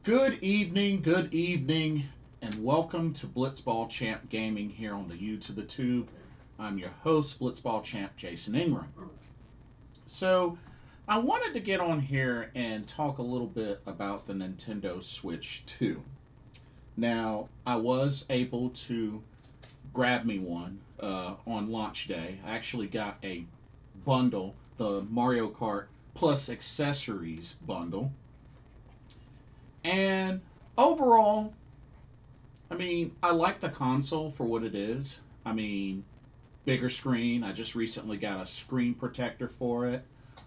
Good evening, and welcome to Blitzball Champ Gaming here on the U to the Tube. I'm your host, Blitzball Champ Jason Ingram. So, I wanted to get on here and talk a little bit about the Nintendo Switch 2. Now, I was able to grab me one on launch day. I actually got a bundle, the Mario Kart plus accessories bundle. And overall, I like the console for what it is. Bigger screen. I just recently got a screen protector for it.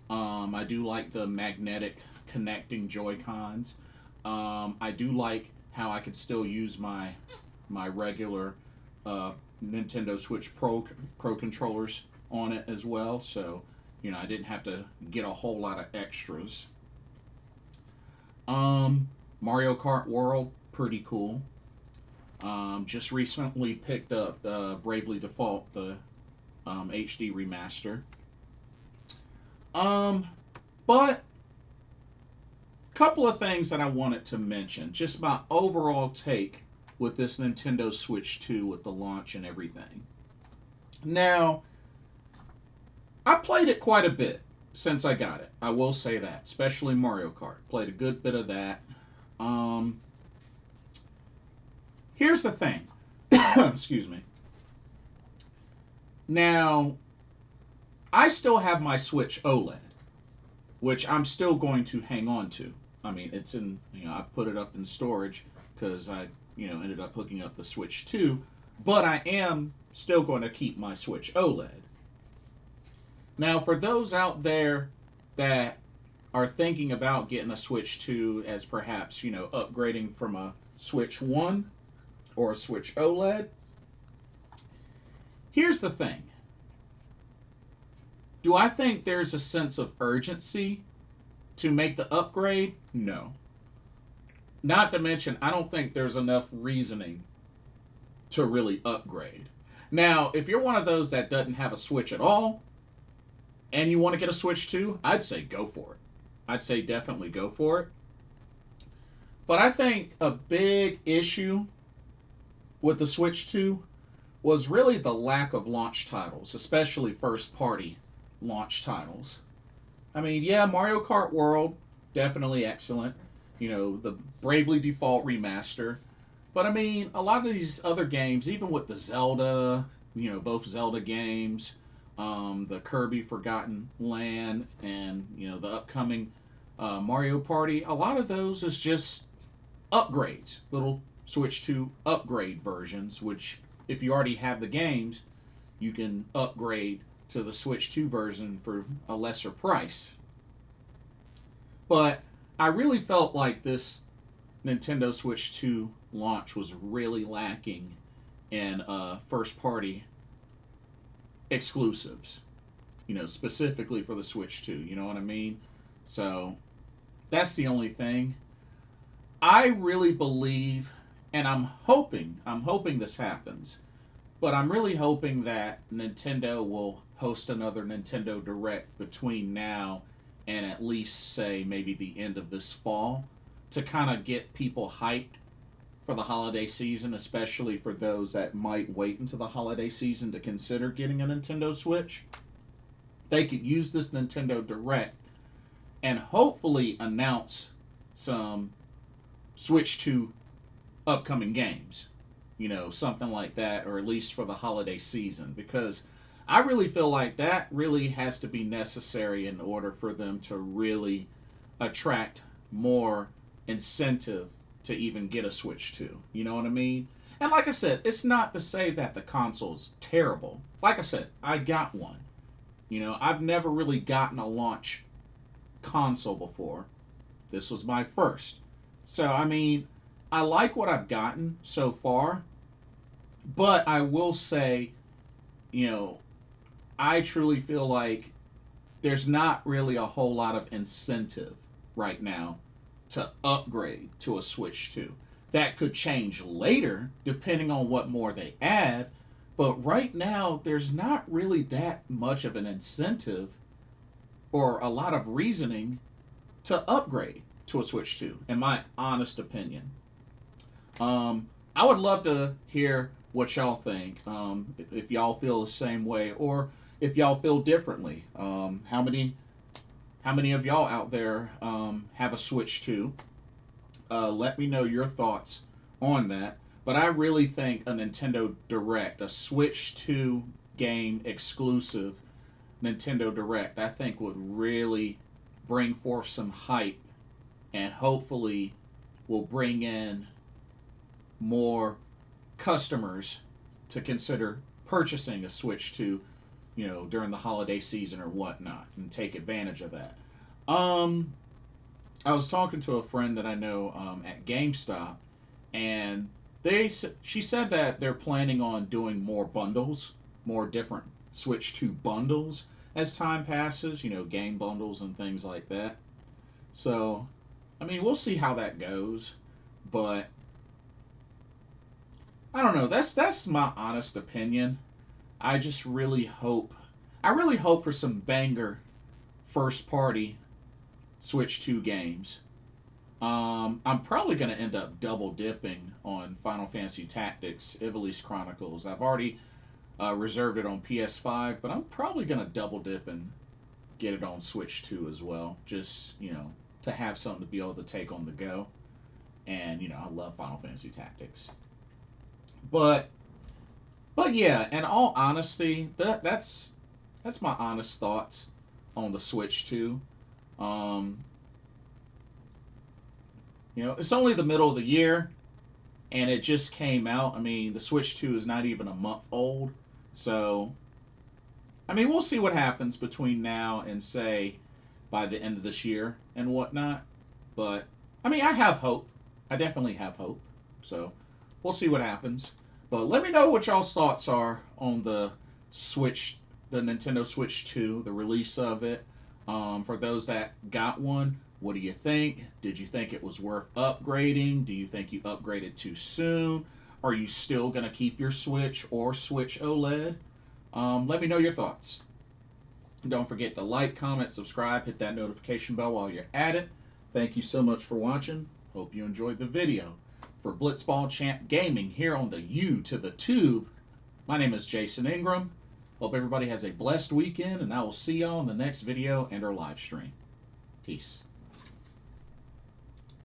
I do like the magnetic connecting Joy Cons. I do like how I could still use my regular Nintendo Switch Pro controllers on it as well. So I didn't have to get a whole lot of extras. Mario Kart World, pretty cool. Just recently picked up Bravely Default, the HD remaster. But couple of things that I wanted to mention. Just my overall take with this Nintendo Switch 2 with the launch and everything. Now, I played it quite a bit since I got it. I will say that, especially Mario Kart. Played a good bit of that. Here's the thing. Excuse me. Now, I still have my Switch OLED, which I'm still going to hang on to. It's in, I put it up in storage because I, ended up hooking up the Switch 2, but I am still going to keep my Switch OLED. Now, for those out there that are thinking about getting a Switch 2 as perhaps, upgrading from a Switch 1 or a Switch OLED, here's the thing. Do I think there's a sense of urgency to make the upgrade? No. Not to mention, I don't think there's enough reasoning to really upgrade. Now, if you're one of those that doesn't have a Switch at all, and you want to get a Switch 2, I'd say go for it. I'd say definitely go for it. But I think a big issue with the Switch 2 was really the lack of launch titles, especially first-party launch titles. Mario Kart World, definitely excellent. The Bravely Default remaster. But a lot of these other games, even with the Zelda, both Zelda games, the Kirby Forgotten Land, and the upcoming Mario Party, a lot of those is just upgrades, little Switch 2 upgrade versions, which if you already have the games, you can upgrade to the Switch 2 version for a lesser price. But I really felt like this Nintendo Switch 2 launch was really lacking in first party exclusives, specifically for the Switch 2, you know what I mean? So that's the only thing. I really believe, and I'm hoping this happens, but I'm really hoping that Nintendo will host another Nintendo Direct between now and at least, say, maybe the end of this fall to kind of get people hyped for the holiday season, especially for those that might wait until the holiday season to consider getting a Nintendo Switch. They could use this Nintendo Direct and hopefully announce some Switch 2 upcoming games. Something like that, or at least for the holiday season, because I really feel like that really has to be necessary in order for them to really attract more incentive to even get a Switch 2. You know what I mean? And like I said, it's not to say that the console's terrible. Like I said, I got one. I've never really gotten a launch console before. This was my first. So, I like what I've gotten so far. But I will say, I truly feel like there's not really a whole lot of incentive right now to upgrade to a Switch 2. That could change later, depending on what more they add. But right now, there's not really that much of an incentive or a lot of reasoning to upgrade to a Switch 2, in my honest opinion. I would love to hear what y'all think. If y'all feel the same way, or if y'all feel differently. How many of y'all out there have a Switch 2? Let me know your thoughts on that. But I really think a Nintendo Direct, a Switch 2 game exclusive Nintendo Direct, I think would really bring forth some hype and hopefully will bring in more customers to consider purchasing a Switch 2, during the holiday season or whatnot, and take advantage of that. I was talking to a friend that I know at GameStop, and she said that they're planning on doing more bundles, more different Switch 2 bundles as time passes, game bundles and things like that. So, I mean, we'll see how that goes, but I don't know. That's my honest opinion. I really hope for some banger first party Switch 2 games. I'm probably going to end up double dipping on Final Fantasy Tactics Ivalice Chronicles. I've already reserved it on PS5, but I'm probably going to double dip and get it on Switch 2 as well. Just, to have something to be able to take on the go. And, I love Final Fantasy Tactics. But yeah, in all honesty, that's my honest thoughts on the Switch 2. It's only the middle of the year, and it just came out. I mean, the Switch 2 is not even a month old. So, I mean, we'll see what happens between now and, say, by the end of this year and whatnot. But, I mean, I have hope. I definitely have hope. So, we'll see what happens. But let me know what y'all's thoughts are on the Nintendo Switch 2, the release of it. For those that got one, what do you think? Did you think it was worth upgrading? Do you think you upgraded too soon? Are you still going to keep your Switch or Switch OLED? Let me know your thoughts. Don't forget to like, comment, subscribe, hit that notification bell while you're at it. Thank you so much for watching. Hope you enjoyed the video. For Blitzball Champ Gaming here on the U to the Tube, my name is Jason Ingram. Hope everybody has a blessed weekend, and I will see y'all in the next video and our live stream. Peace.